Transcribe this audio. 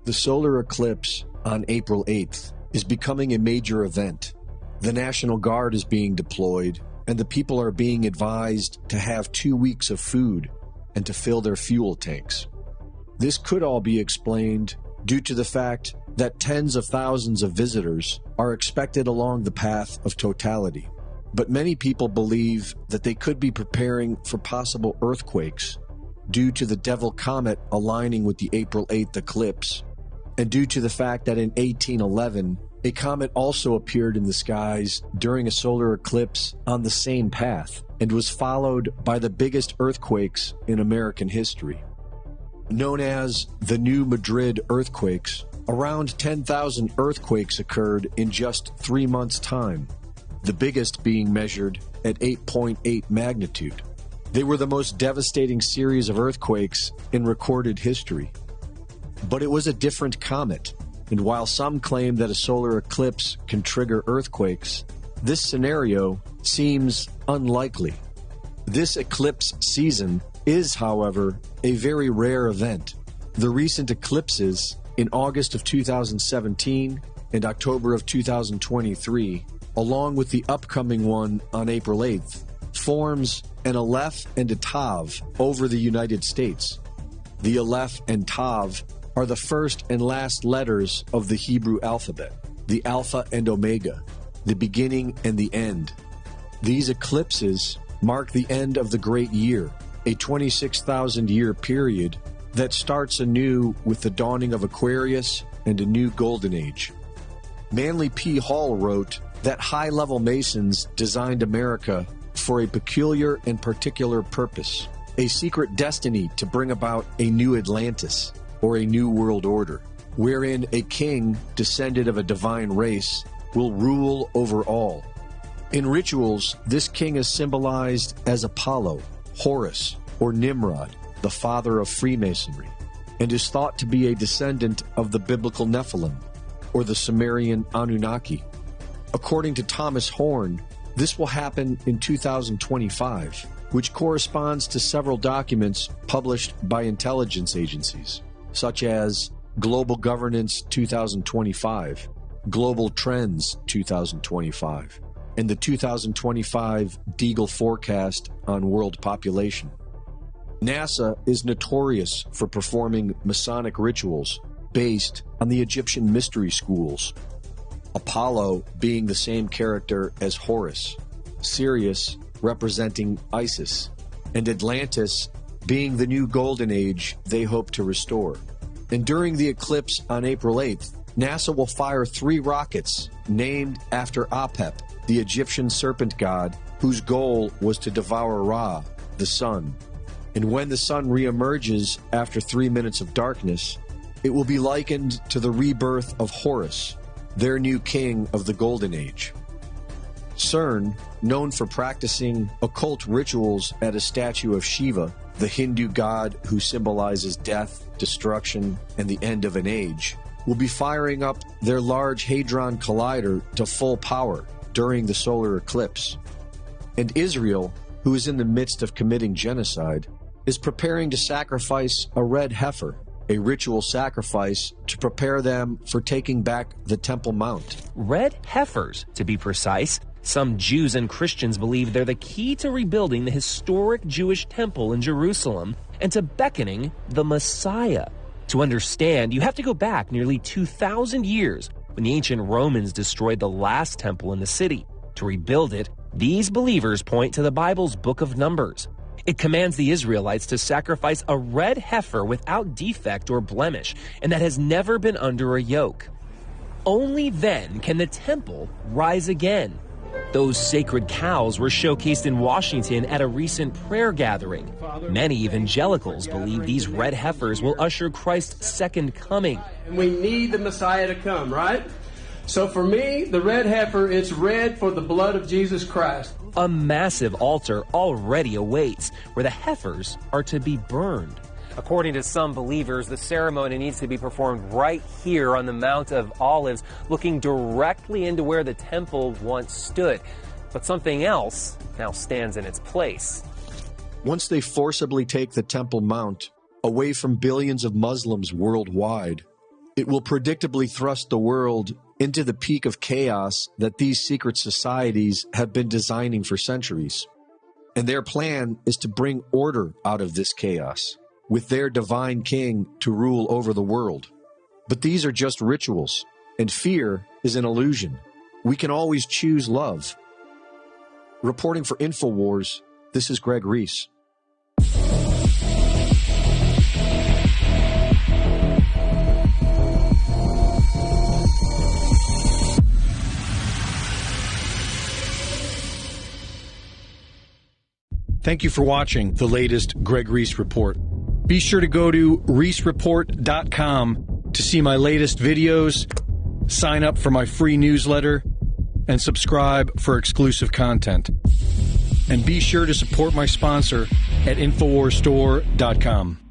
The solar eclipse on April 8th is becoming a major event. The National Guard is being deployed, and the people are being advised to have 2 weeks of food and to fill their fuel tanks. This could all be explained due to the fact that tens of thousands of visitors are expected along the path of totality. But many people believe that they could be preparing for possible earthquakes due to the Devil Comet aligning with the April 8th eclipse, and due to the fact that in 1811, a comet also appeared in the skies during a solar eclipse on the same path and was followed by the biggest earthquakes in American history. Known as the New Madrid earthquakes, around 10,000 earthquakes occurred in just 3 months' time, the biggest being measured at 8.8 magnitude. They were the most devastating series of earthquakes in recorded history. But it was a different comet, and while some claim that a solar eclipse can trigger earthquakes, this scenario seems unlikely. This eclipse season is, however, a very rare event. The recent eclipses in August of 2017 and October of 2023, along with the upcoming one on April 8th, forms an Aleph and a Tav over the United States. The Aleph and Tav are the first and last letters of the Hebrew alphabet, the Alpha and Omega, the beginning and the end. These eclipses mark the end of the great year, a 26,000-year period that starts anew with the dawning of Aquarius and a new golden age. Manly P. Hall wrote that high-level Masons designed America for a peculiar and particular purpose, a secret destiny to bring about a new Atlantis, or a new world order, wherein a king descended of a divine race will rule over all. In rituals, this king is symbolized as Apollo, Horus, or Nimrod, the father of Freemasonry, and is thought to be a descendant of the biblical Nephilim, or the Sumerian Anunnaki. According to Thomas Horn, this will happen in 2025, which corresponds to several documents published by intelligence agencies, such as Global Governance 2025, Global Trends 2025, and the 2025 Deagle Forecast on World Population. NASA is notorious for performing Masonic rituals based on the Egyptian mystery schools, Apollo being the same character as Horus, Sirius representing Isis, and Atlantis being the new golden age they hope to restore. And during the eclipse on April 8th, NASA will fire 3 rockets named after Apep, the Egyptian serpent god, whose goal was to devour Ra, the sun. And when the sun reemerges after 3 minutes of darkness, it will be likened to the rebirth of Horus, their new king of the Golden Age. CERN, known for practicing occult rituals at a statue of Shiva, the Hindu god who symbolizes death, destruction, and the end of an age, will be firing up their Large Hadron Collider to full power during the solar eclipse. And Israel, who is in the midst of committing genocide, is preparing to sacrifice a red heifer, a ritual sacrifice to prepare them for taking back the Temple Mount. Red heifers, to be precise. Some Jews and Christians believe they're the key to rebuilding the historic Jewish temple in Jerusalem and to beckoning the Messiah. To understand, you have to go back nearly 2,000 years when the ancient Romans destroyed the last temple in the city. To rebuild it, these believers point to the Bible's book of Numbers. It commands the Israelites to sacrifice a red heifer without defect or blemish, and that has never been under a yoke. Only then can the temple rise again. Those sacred cows were showcased in Washington at a recent prayer gathering. Many evangelicals believe these red heifers will usher Christ's second coming. And we need the Messiah to come, right? So for me, the red heifer, it's red for the blood of Jesus Christ. A massive altar already awaits, where the heifers are to be burned. According to some believers, the ceremony needs to be performed right here on the Mount of Olives, looking directly into where the temple once stood. But something else now stands in its place. Once they forcibly take the Temple Mount away from billions of Muslims worldwide, It will predictably thrust the world into the peak of chaos that these secret societies have been designing for centuries. And their plan is to bring order out of this chaos, with their divine king to rule over the world. But these are just rituals, and fear is an illusion. We can always choose love. Reporting for InfoWars, this is Greg Reese. Thank you for watching the latest Greg Reese Report. Be sure to go to reesereport.com to see my latest videos, sign up for my free newsletter, and subscribe for exclusive content. And be sure to support my sponsor at InfoWarsStore.com.